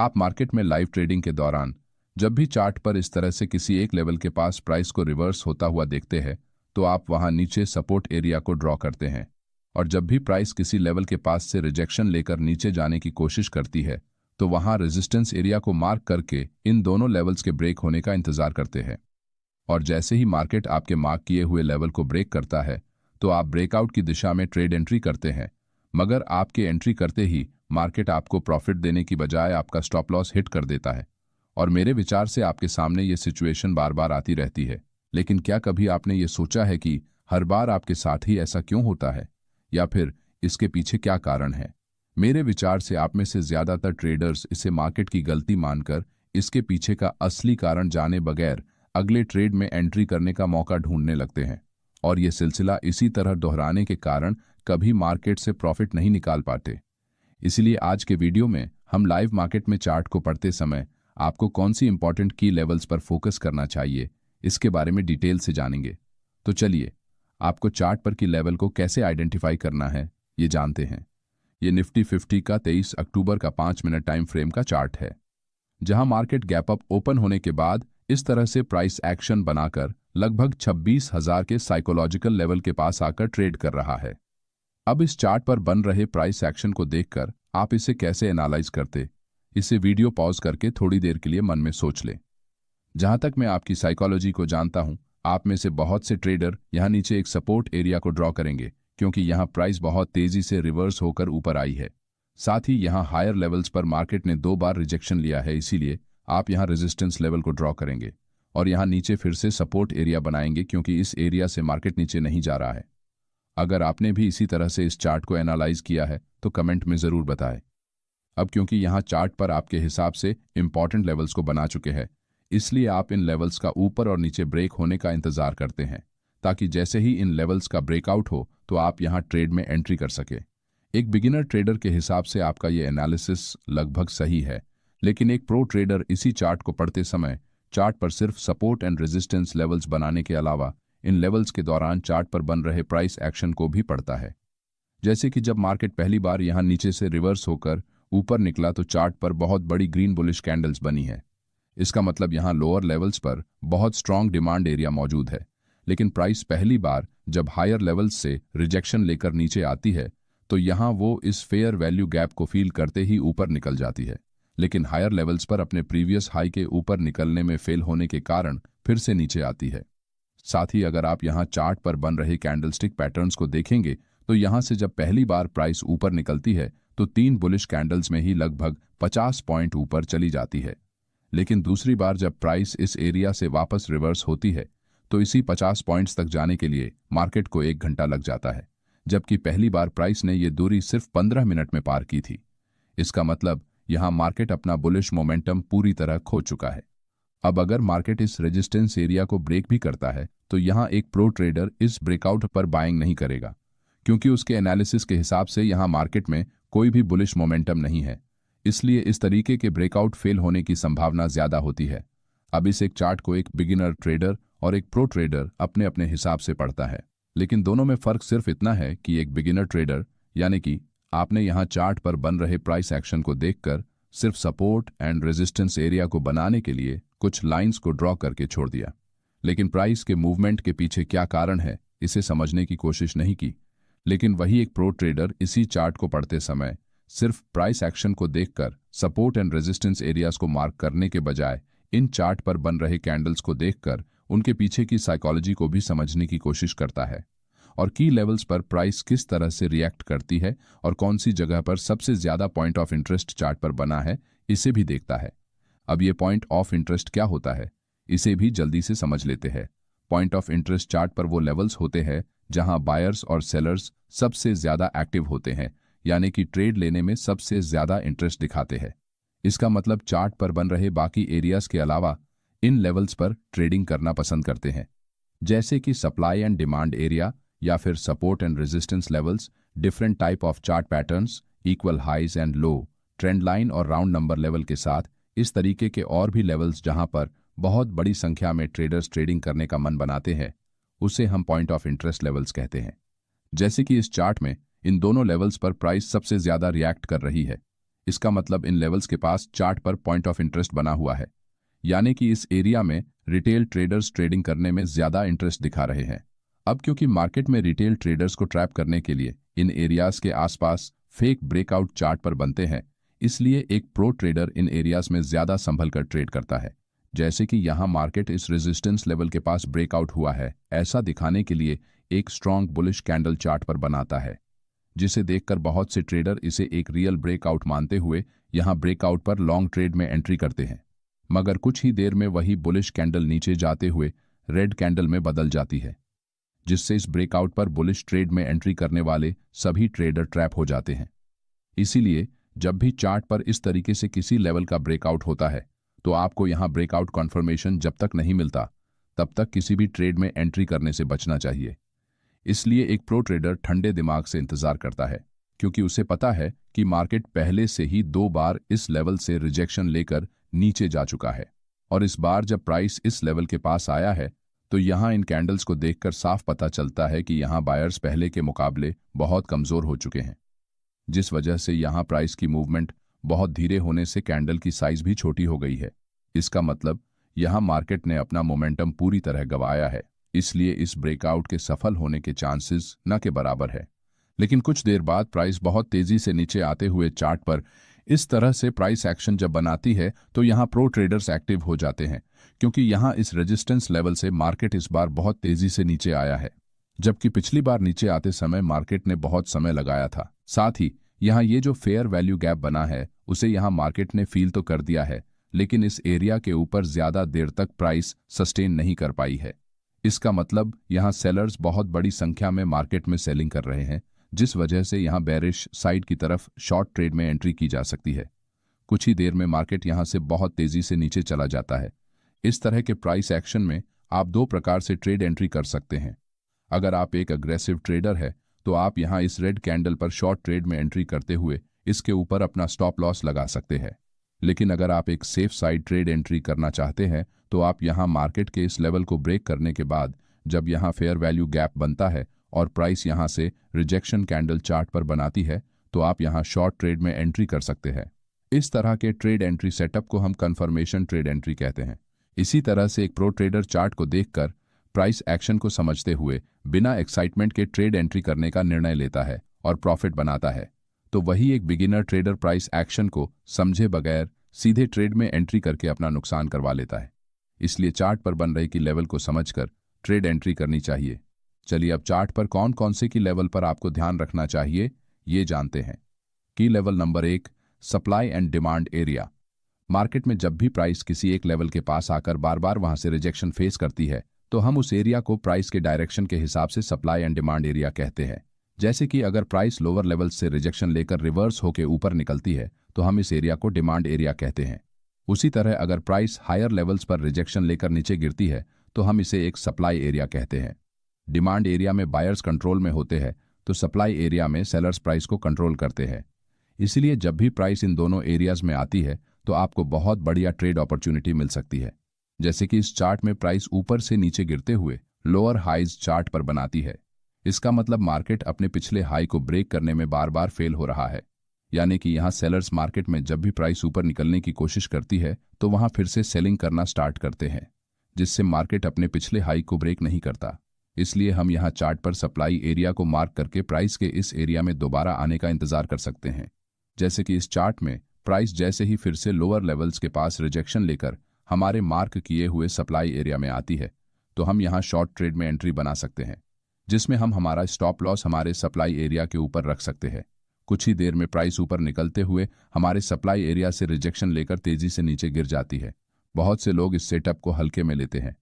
आप मार्केट में live trading के दौरान जब भी चार्ट पर इस तरह से किसी एक लेवल के पास प्राइस को रिवर्स होता हुआ देखते हैं तो आप वहां नीचे सपोर्ट एरिया को ड्रॉ करते हैं, और जब भी प्राइस किसी लेवल के पास से रिजेक्शन लेकर नीचे जाने की कोशिश करती है तो वहां रेजिस्टेंस एरिया को मार्क करके इन दोनों लेवल्स के ब्रेक होने का इंतजार करते हैं। और जैसे ही मार्केट आपके मार्क किए हुए लेवल को ब्रेक करता है तो आप ब्रेकआउट की दिशा में ट्रेड एंट्री करते हैं, मगर आपके एंट्री करते ही मार्केट आपको प्रॉफिट देने की बजाय आपका स्टॉप लॉस हिट कर देता है। और मेरे विचार से आपके सामने ये सिचुएशन बार बार आती रहती है, लेकिन क्या कभी आपने ये सोचा है कि हर बार आपके साथ ही ऐसा क्यों होता है, या फिर इसके पीछे क्या कारण है? मेरे विचार से आप में से ज्यादातर ट्रेडर्स इसे मार्केट की गलती मानकर इसके पीछे का असली कारण जाने बगैर अगले ट्रेड में एंट्री करने का मौका ढूंढने लगते हैं, और ये सिलसिला इसी तरह दोहराने के कारण कभी मार्केट से प्रॉफिट नहीं निकाल पाते। इसलिए आज के वीडियो में हम लाइव मार्केट में चार्ट को पढ़ते समय आपको कौन सी इंपॉर्टेंट की लेवल्स पर फोकस करना चाहिए, इसके बारे में डिटेल से जानेंगे। तो चलिए आपको चार्ट पर की लेवल को कैसे आइडेंटिफाई करना है ये जानते हैं। ये निफ्टी 50 का 23 अक्टूबर का 5 मिनट टाइम फ्रेम का चार्ट है, जहां मार्केट गैप अप ओपन होने के बाद इस तरह से प्राइस एक्शन बनाकर लगभग 26,000 के साइकोलॉजिकल लेवल के पास आकर ट्रेड कर रहा है। अब इस चार्ट पर बन रहे प्राइस एक्शन को देखकर आप इसे कैसे एनालाइज करते, इसे वीडियो पॉज करके थोड़ी देर के लिए मन में सोच लें। जहां तक मैं आपकी साइकोलॉजी को जानता हूं, आप में से बहुत से ट्रेडर यहां नीचे एक सपोर्ट एरिया को ड्रॉ करेंगे, क्योंकि यहां प्राइस बहुत तेजी से रिवर्स होकर ऊपर आई है। साथ ही यहां हायर लेवल्स पर मार्केट ने 2 बार रिजेक्शन लिया है, इसीलिए आप यहां रेजिस्टेंस लेवल को ड्रॉ करेंगे और यहां नीचे फिर से सपोर्ट एरिया बनाएंगे, क्योंकि इस एरिया से मार्केट नीचे नहीं जा रहा है। अगर आपने भी इसी तरह से इस चार्ट को एनालाइज किया है तो कमेंट में जरूर बताएं। अब क्योंकि यहां चार्ट पर आपके हिसाब से इंपॉर्टेंट लेवल्स को बना चुके हैं, इसलिए आप इन लेवल्स का ऊपर और नीचे ब्रेक होने का इंतजार करते हैं, ताकि जैसे ही इन लेवल्स का ब्रेकआउट हो तो आप यहां ट्रेड में एंट्री कर सके। एक बिगिनर ट्रेडर के हिसाब से आपका ये एनालिसिस लगभग सही है, लेकिन एक प्रो ट्रेडर इसी चार्ट को पढ़ते समय चार्ट पर सिर्फ सपोर्ट एंड रेजिस्टेंस लेवल्स बनाने के अलावा इन लेवल्स के दौरान चार्ट पर बन रहे प्राइस एक्शन को भी पढ़ता है। जैसे कि जब मार्केट पहली बार यहां नीचे से रिवर्स होकर ऊपर निकला तो चार्ट पर बहुत बड़ी ग्रीन बुलिश कैंडल्स बनी है। इसका मतलब यहां लोअर लेवल्स पर बहुत स्ट्रांग डिमांड एरिया मौजूद है, लेकिन प्राइस पहली बार जब हायर लेवल्स से रिजेक्शन लेकर नीचे आती है तो यहां वो इस फेयर वैल्यू गैप को फील करते ही ऊपर निकल जाती है, लेकिन हायर लेवल्स पर अपने प्रीवियस हाई के ऊपर निकलने में फेल होने के कारण फिर से नीचे आती है। साथ ही अगर आप यहां चार्ट पर बन रहे कैंडलस्टिक पैटर्न्स को देखेंगे तो यहां से जब पहली बार प्राइस ऊपर निकलती है तो 3 बुलिश कैंडल्स में ही लगभग 50 पॉइंट ऊपर चली जाती है, लेकिन दूसरी बार जब प्राइस इस एरिया से वापस रिवर्स होती है तो इसी 50 पॉइंट्स तक जाने के लिए मार्केट को 1 घंटा लग जाता है, जबकि पहली बार प्राइस ने ये दूरी सिर्फ 15 मिनट में पार की थी। इसका मतलब यहां मार्केट अपना बुलिश मोमेंटम पूरी तरह खो चुका है। अब अगर मार्केट इस रेजिस्टेंस एरिया को ब्रेक भी करता है तो यहां एक प्रो ट्रेडर इस ब्रेकआउट पर बाइंग नहीं करेगा, क्योंकि उसके एनालिसिस के हिसाब से यहां मार्केट में कोई भी बुलिश मोमेंटम नहीं है, इसलिए इस तरीके के ब्रेकआउट फेल होने की संभावना ज्यादा होती है। अब इस एक चार्ट को एक बिगिनर ट्रेडर और एक प्रो ट्रेडर अपने अपने हिसाब से पढ़ता है, लेकिन दोनों में फर्क सिर्फ इतना है कि एक बिगिनर ट्रेडर यानी कि आपने यहां चार्ट पर बन रहे प्राइस एक्शन को देखकर सिर्फ सपोर्ट एंड रेजिस्टेंस एरिया को बनाने के लिए कुछ लाइंस को ड्रॉ करके छोड़ दिया, लेकिन प्राइस के मूवमेंट के पीछे क्या कारण है इसे समझने की कोशिश नहीं की। लेकिन वही एक प्रो ट्रेडर इसी चार्ट को पढ़ते समय सिर्फ प्राइस एक्शन को देखकर सपोर्ट एंड रेजिस्टेंस एरियाज को मार्क करने के बजाय इन चार्ट पर बन रहे कैंडल्स को देखकर उनके पीछे की साइकोलॉजी को भी समझने की कोशिश करता है, और की लेवल्स पर प्राइस किस तरह से रिएक्ट करती है और कौन सी जगह पर सबसे ज्यादा पॉइंट ऑफ इंटरेस्ट चार्ट पर बना है इसे भी देखता है। अब ये पॉइंट ऑफ इंटरेस्ट क्या होता है इसे भी जल्दी से समझ लेते हैं। पॉइंट ऑफ इंटरेस्ट चार्ट पर वो लेवल्स होते हैं जहां बायर्स और सेलर्स सबसे ज्यादा एक्टिव होते हैं, यानी कि ट्रेड लेने में सबसे ज्यादा इंटरेस्ट दिखाते हैं। इसका मतलब चार्ट पर बन रहे बाकी एरियाज के अलावा इन लेवल्स पर ट्रेडिंग करना पसंद करते हैं, जैसे कि सप्लाई एंड डिमांड एरिया या फिर support and resistance levels, different type of chart patterns, equal highs and low, trend line और राउंड नंबर लेवल के साथ इस तरीके के और भी लेवल्स जहां पर बहुत बड़ी संख्या में ट्रेडर्स ट्रेडिंग करने का मन बनाते हैं, उसे हम पॉइंट ऑफ इंटरेस्ट लेवल्स कहते हैं। जैसे कि इस चार्ट में इन दोनों लेवल्स पर प्राइस सबसे ज्यादा रिएक्ट कर रही है, इसका मतलब इन लेवल्स के पास चार्ट पर पॉइंट ऑफ इंटरेस्ट बना हुआ है, यानी कि इस एरिया में रिटेल ट्रेडर्स ट्रेडिंग करने में ज्यादा इंटरेस्ट दिखा रहे हैं। अब क्योंकि मार्केट में रिटेल ट्रेडर्स को ट्रैप करने के लिए इन एरियाज के आसपास फेक ब्रेकआउट चार्ट पर बनते हैं, इसलिए एक प्रो ट्रेडर इन एरियाज में ज्यादा संभल कर ट्रेड करता है। जैसे कि यहाँ मार्केट इस रेजिस्टेंस लेवल के पास ब्रेकआउट हुआ है, ऐसा दिखाने के लिए एक स्ट्रॉन्ग बुलिश कैंडल चार्ट पर बनाता है, जिसे देखकर बहुत से ट्रेडर इसे एक रियल ब्रेकआउट मानते हुए यहाँ ब्रेकआउट पर लॉन्ग ट्रेड में एंट्री करते हैं। मगर कुछ ही देर में वही बुलिश कैंडल नीचे जाते हुए रेड कैंडल में बदल जाती है, जिससे इस ब्रेकआउट पर बुलिश ट्रेड में एंट्री करने वाले सभी ट्रेडर ट्रैप हो जाते हैं। इसीलिए जब भी चार्ट पर इस तरीके से किसी लेवल का ब्रेकआउट होता है, तो आपको यहां ब्रेकआउट कॉन्फर्मेशन जब तक नहीं मिलता तब तक किसी भी ट्रेड में एंट्री करने से बचना चाहिए। इसलिए एक प्रो ट्रेडर ठंडे दिमाग से इंतजार करता है, क्योंकि उसे पता है कि मार्केट पहले से ही 2 बार इस लेवल से रिजेक्शन लेकर नीचे जा चुका है, और इस बार जब प्राइस इस लेवल के पास आया है तो यहां इन कैंडल्स को देखकर साफ पता चलता है कि यहां बायर्स पहले के मुकाबले बहुत कमजोर हो चुके हैं, जिस वजह से यहां प्राइस की मूवमेंट बहुत धीरे होने से कैंडल की साइज भी छोटी हो गई है। इसका मतलब यहां मार्केट ने अपना मोमेंटम पूरी तरह गंवाया है, इसलिए इस ब्रेकआउट के सफल होने के चांसेस न के बराबर है। लेकिन कुछ देर बाद प्राइस बहुत तेजी से नीचे आते हुए चार्ट पर इस तरह से प्राइस एक्शन जब बनाती है तो यहां प्रो ट्रेडर्स एक्टिव हो जाते हैं, क्योंकि यहां इस रेजिस्टेंस लेवल से मार्केट इस बार बहुत तेजी से नीचे आया है, जबकि पिछली बार नीचे आते समय मार्केट ने बहुत समय लगाया था। साथ ही यहां ये जो फेयर वैल्यू गैप बना है उसे यहां मार्केट ने फील तो कर दिया है, लेकिन इस एरिया के ऊपर ज्यादा देर तक प्राइस सस्टेन नहीं कर पाई है। इसका मतलब यहां सेलर्स बहुत बड़ी संख्या में मार्केट में सेलिंग कर रहे हैं, जिस वजह से यहां बेरिश साइड की तरफ शॉर्ट ट्रेड में एंट्री की जा सकती है। कुछ ही देर में मार्केट यहां से बहुत तेजी से नीचे चला जाता है। इस तरह के प्राइस एक्शन में आप 2 प्रकार से ट्रेड एंट्री कर सकते हैं। अगर आप एक अग्रेसिव ट्रेडर है तो आप यहां इस रेड कैंडल पर शॉर्ट ट्रेड में एंट्री करते हुए इसके ऊपर अपना स्टॉप लॉस लगा सकते हैं। लेकिन अगर आप एक सेफ साइड ट्रेड एंट्री करना चाहते हैं तो आप यहां मार्केट के इस लेवल को ब्रेक करने के बाद जब यहां फेयर वैल्यू गैप बनता है और प्राइस यहां से रिजेक्शन कैंडल चार्ट पर बनाती है तो आप यहां शॉर्ट ट्रेड में एंट्री कर सकते हैं। इस तरह के ट्रेड एंट्री सेटअप को हम कन्फर्मेशन ट्रेड एंट्री कहते हैं। इसी तरह से एक प्रो ट्रेडर चार्ट को देखकर प्राइस एक्शन को समझते हुए बिना एक्साइटमेंट के ट्रेड एंट्री करने का निर्णय लेता है और प्रॉफिट बनाता है, तो वही एक बिगिनर ट्रेडर प्राइस एक्शन को समझे बगैर सीधे ट्रेड में एंट्री करके अपना नुकसान करवा लेता है। इसलिए चार्ट पर बन रही की लेवल को समझकर ट्रेड एंट्री करनी चाहिए। चलिए अब चार्ट पर कौन कौन से की लेवल पर आपको ध्यान रखना चाहिए ये जानते हैं। की level number 1, supply and demand area. Market में जब भी प्राइस किसी एक लेवल के पास आकर बार बार वहां से रिजेक्शन फेस करती है तो हम उस एरिया को प्राइस के डायरेक्शन के हिसाब से सप्लाई एंड डिमांड एरिया कहते हैं। जैसे कि अगर प्राइस लोअर लेवल से रिजेक्शन लेकर रिवर्स होकर ऊपर निकलती है तो हम इस एरिया को डिमांड एरिया कहते हैं। उसी तरह अगर प्राइस हायर लेवल्स पर रिजेक्शन लेकर नीचे गिरती है तो हम इसे एक सप्लाई एरिया कहते हैं। डिमांड एरिया में बायर्स कंट्रोल में होते हैं तो सप्लाई एरिया में सेलर्स प्राइस को कंट्रोल करते हैं। इसलिए जब भी प्राइस इन दोनों एरियाज में आती है तो आपको बहुत बढ़िया ट्रेड अपॉर्चुनिटी मिल सकती है। जैसे कि इस चार्ट में प्राइस ऊपर से नीचे गिरते हुए लोअर हाइज चार्ट पर बनाती है। इसका मतलब मार्केट अपने पिछले हाई को ब्रेक करने में बार बार फेल हो रहा है, यानी कि यहां सेलर्स मार्केट में जब भी प्राइस ऊपर निकलने की कोशिश करती है तो वहां फिर से सेलिंग करना स्टार्ट करते हैं, जिससे मार्केट अपने पिछले हाई को ब्रेक नहीं करता। इसलिए हम यहां चार्ट पर सप्लाई एरिया को मार्क करके प्राइस के इस एरिया में दोबारा आने का इंतजार कर सकते हैं। जैसे कि इस चार्ट में प्राइस जैसे ही फिर से लोअर लेवल्स के पास रिजेक्शन लेकर हमारे मार्क किए हुए सप्लाई एरिया में आती है तो हम यहां शॉर्ट ट्रेड में एंट्री बना सकते हैं, जिसमें हम हमारा स्टॉप लॉस हमारे सप्लाई एरिया के ऊपर रख सकते हैं। कुछ ही देर में प्राइस ऊपर निकलते हुए हमारे सप्लाई एरिया से रिजेक्शन लेकर तेजी से नीचे गिर जाती है। बहुत से लोग इस सेटअप को हल्के में लेते हैं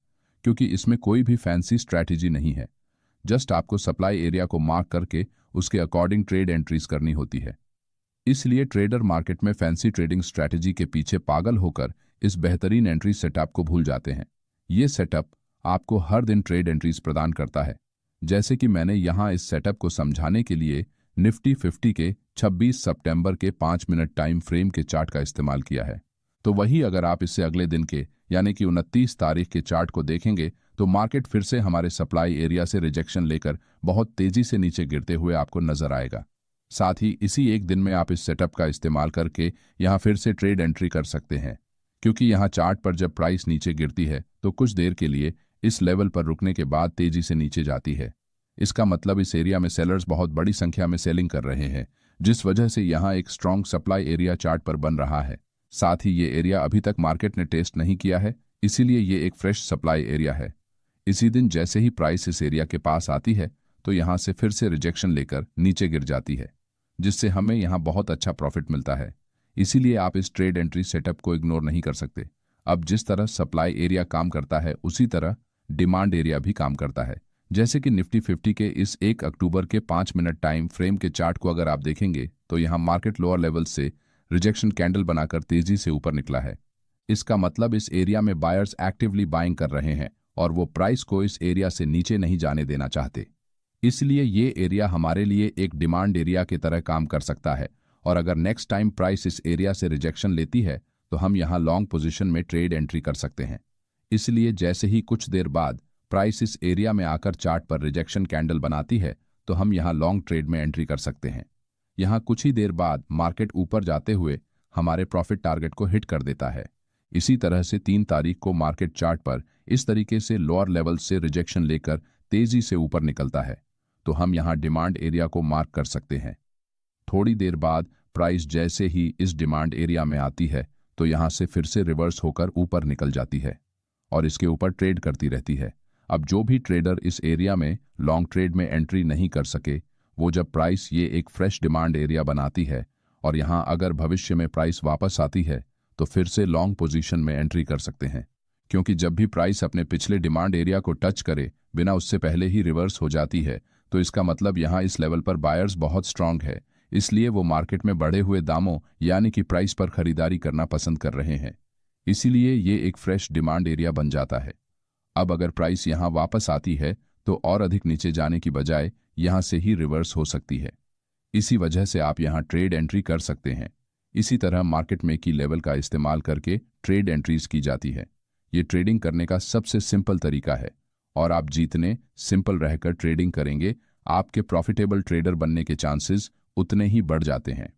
क्योंकि इसमें कोई भी फैंसी स्ट्रैटेजी नहीं है, जस्ट आपको सप्लाई एरिया को मार्क करके उसके अकॉर्डिंग ट्रेड एंट्रीज करनी होती है। इसलिए ट्रेडर मार्केट में फैंसी ट्रेडिंग स्ट्रैटेजी के पीछे पागल होकर इस बेहतरीन एंट्री सेटअप को भूल जाते हैं। ये सेटअप आपको हर दिन ट्रेड एंट्रीज प्रदान करता है। जैसे कि मैंने यहाँ इस सेटअप को समझाने के लिए निफ्टी 50 के 26 सितंबर के 5 मिनट टाइम फ्रेम के चार्ट का इस्तेमाल किया है, तो वही अगर आप इससे अगले दिन के यानी कि 29 तारीख के चार्ट को देखेंगे तो मार्केट फिर से हमारे सप्लाई एरिया से रिजेक्शन लेकर बहुत तेजी से नीचे गिरते हुए आपको नजर आएगा। साथ ही इसी एक दिन में आप इस सेटअप का इस्तेमाल करके यहाँ फिर से ट्रेड एंट्री कर सकते हैं, क्योंकि यहाँ चार्ट पर जब प्राइस नीचे गिरती है तो कुछ देर के लिए इस लेवल पर रुकने के बाद तेजी से नीचे जाती है। इसका मतलब इस एरिया में सेलर्स बहुत बड़ी संख्या में सेलिंग कर रहे हैं, जिस वजह से यहाँ एक स्ट्रॉन्ग सप्लाई एरिया चार्ट पर बन रहा है। साथ ही ये एरिया अभी तक मार्केट ने टेस्ट नहीं किया है, इसीलिए ये एक फ्रेश सप्लाई एरिया है। इसी दिन जैसे ही प्राइस इस एरिया के पास आती है तो यहाँ से फिर से रिजेक्शन लेकर नीचे गिर जाती है, जिससे हमें यहाँ बहुत अच्छा प्रॉफिट मिलता है। इसीलिए आप इस ट्रेड एंट्री सेटअप को इग्नोर नहीं कर सकते। अब जिस तरह सप्लाई एरिया काम करता है उसी तरह डिमांड एरिया भी काम करता है। जैसे कि निफ्टी 50 के इस 1 अक्टूबर के 5 मिनट टाइम फ्रेम के चार्ट को अगर आप देखेंगे तो यहाँ मार्केट लोअर लेवल से रिजेक्शन कैंडल बनाकर तेजी से ऊपर निकला है। इसका मतलब इस एरिया में बायर्स एक्टिवली बाइंग कर रहे हैं और वो प्राइस को इस एरिया से नीचे नहीं जाने देना चाहते। इसलिए ये एरिया हमारे लिए एक डिमांड एरिया की तरह काम कर सकता है, और अगर नेक्स्ट टाइम प्राइस इस एरिया से रिजेक्शन लेती है तो हम यहाँ लॉन्ग पोजीशन में ट्रेड एंट्री कर सकते हैं। इसलिए जैसे ही कुछ देर बाद प्राइस इस एरिया में आकर चार्ट पर रिजेक्शन कैंडल बनाती है तो हम यहाँ लॉन्ग ट्रेड में एंट्री कर सकते हैं। यहाँ कुछ ही देर बाद मार्केट ऊपर जाते हुए हमारे प्रॉफिट टारगेट को हिट कर देता है। इसी तरह से 3 तारीख को मार्केट चार्ट पर इस तरीके से लोअर लेवल से रिजेक्शन लेकर तेजी से ऊपर निकलता है, तो हम यहाँ डिमांड एरिया को मार्क कर सकते हैं। थोड़ी देर बाद प्राइस जैसे ही इस डिमांड एरिया में आती है तो यहाँ से फिर से रिवर्स होकर ऊपर निकल जाती है और इसके ऊपर ट्रेड करती रहती है। अब जो भी ट्रेडर इस एरिया में लॉन्ग ट्रेड में एंट्री नहीं कर सके, वो जब प्राइस ये एक फ्रेश डिमांड एरिया बनाती है और यहाँ अगर भविष्य में प्राइस वापस आती है तो फिर से लॉन्ग पोजीशन में एंट्री कर सकते हैं, क्योंकि जब भी प्राइस अपने पिछले डिमांड एरिया को टच करे बिना उससे पहले ही रिवर्स हो जाती है तो इसका मतलब यहाँ इस लेवल पर बायर्स बहुत स्ट्रांग है, इसलिए वो मार्केट में बढ़े हुए दामों यानी कि प्राइस पर खरीदारी करना पसंद कर रहे हैं। इसीलिए ये एक फ्रेश डिमांड एरिया बन जाता है। अब अगर प्राइस यहाँ वापस आती है तो और अधिक नीचे जाने की बजाय यहाँ से ही रिवर्स हो सकती है। इसी वजह से आप यहाँ ट्रेड एंट्री कर सकते हैं। इसी तरह मार्केट में की लेवल का इस्तेमाल करके ट्रेड एंट्रीज की जाती है। ये ट्रेडिंग करने का सबसे सिंपल तरीका है और आप जितने सिंपल रहकर ट्रेडिंग करेंगे आपके प्रॉफिटेबल ट्रेडर बनने के चांसेस उतने ही बढ़ जाते हैं।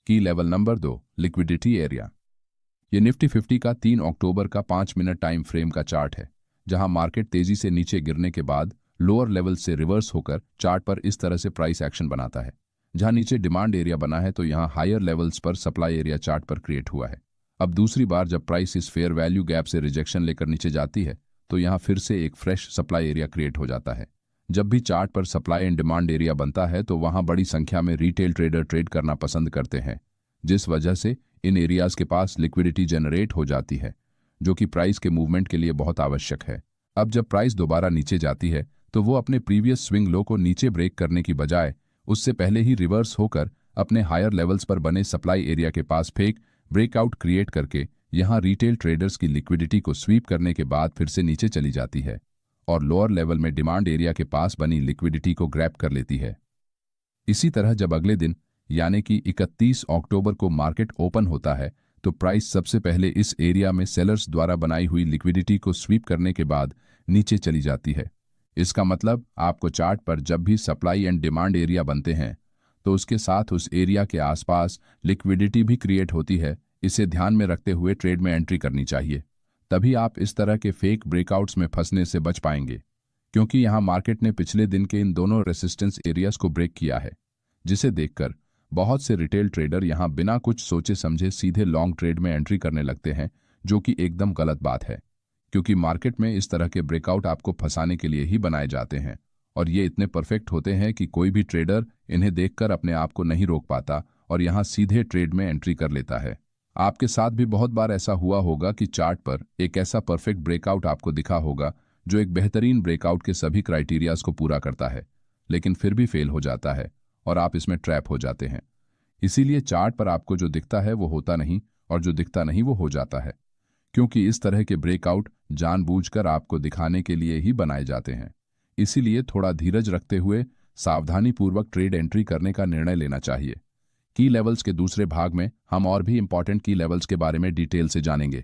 की लेवल नंबर 2, लिक्विडिटी एरिया। ये निफ्टी 50 का 3 अक्टूबर का 5 मिनट टाइम फ्रेम का चार्ट है, जहां मार्केट तेजी से नीचे गिरने के बाद लोअर लेवल से रिवर्स होकर चार्ट पर इस तरह से प्राइस एक्शन बनाता है। जहां नीचे डिमांड एरिया बना है तो यहां हायर लेवल्स पर सप्लाई एरिया चार्ट पर क्रिएट हुआ है। अब दूसरी बार जब प्राइस इस फेयर वैल्यू गैप से रिजेक्शन लेकर नीचे जाती है तो यहां फिर से एक फ्रेश सप्लाई एरिया क्रिएट हो जाता है। जब भी चार्ट पर सप्लाई एंड डिमांड एरिया बनता है तो वहां बड़ी संख्या में रिटेल ट्रेडर ट्रेड करना पसंद करते हैं, जिस वजह से इन एरियाज के पास लिक्विडिटी जनरेट हो जाती है, जो कि प्राइस के मूवमेंट के लिए बहुत आवश्यक है। अब जब प्राइस दोबारा नीचे जाती है तो वो अपने प्रीवियस स्विंग लो को नीचे ब्रेक करने की बजाय उससे पहले ही रिवर्स होकर अपने हायर लेवल्स पर बने सप्लाई एरिया के पास फेक ब्रेकआउट क्रिएट करके यहाँ रिटेल ट्रेडर्स की लिक्विडिटी को स्वीप करने के बाद फिर से नीचे चली जाती है और लोअर लेवल में डिमांड एरिया के पास बनी लिक्विडिटी को ग्रैब कर लेती है। इसी तरह जब अगले दिन यानी कि 31 अक्टूबर को मार्केट ओपन होता है तो प्राइस सबसे पहले इस एरिया में सेलर्स द्वारा बनाई हुई लिक्विडिटी को स्वीप करने के बाद नीचे चली जाती है। इसका मतलब आपको चार्ट पर जब भी सप्लाई एंड डिमांड एरिया बनते हैं तो उसके साथ उस एरिया के आसपास लिक्विडिटी भी क्रिएट होती है। इसे ध्यान में रखते हुए ट्रेड में एंट्री करनी चाहिए, तभी आप इस तरह के फेक ब्रेकआउट्स में फंसने से बच पाएंगे, क्योंकि यहाँ मार्केट ने पिछले दिन के इन दोनों रेसिस्टेंस एरियाज को ब्रेक किया है, जिसे देखकर बहुत से रिटेल ट्रेडर यहाँ बिना कुछ सोचे समझे सीधे लॉन्ग ट्रेड में एंट्री करने लगते हैं, जो कि एकदम गलत बात है, क्योंकि मार्केट में इस तरह के ब्रेकआउट आपको फंसाने के लिए ही बनाए जाते हैं और ये इतने परफेक्ट होते हैं कि कोई भी ट्रेडर इन्हें देखकर अपने आप को नहीं रोक पाता और यहाँ सीधे ट्रेड में एंट्री कर लेता है। आपके साथ भी बहुत बार ऐसा हुआ होगा कि चार्ट पर एक ऐसा परफेक्ट ब्रेकआउट आपको दिखा होगा जो एक बेहतरीन ब्रेकआउट के सभी क्राइटेरियाज को पूरा करता है, लेकिन फिर भी फेल हो जाता है और आप इसमें ट्रैप हो जाते हैं। इसीलिए चार्ट पर आपको जो दिखता है वो होता नहीं और जो दिखता नहीं वो हो जाता है, क्योंकि इस तरह के ब्रेकआउट जानबूझकर आपको दिखाने के लिए ही बनाए जाते हैं। इसीलिए थोड़ा धीरज रखते हुए सावधानीपूर्वक ट्रेड एंट्री करने का निर्णय लेना चाहिए। की लेवल्स के दूसरे भाग में हम और भी इंपॉर्टेंट की लेवल्स के बारे में डिटेल से जानेंगे।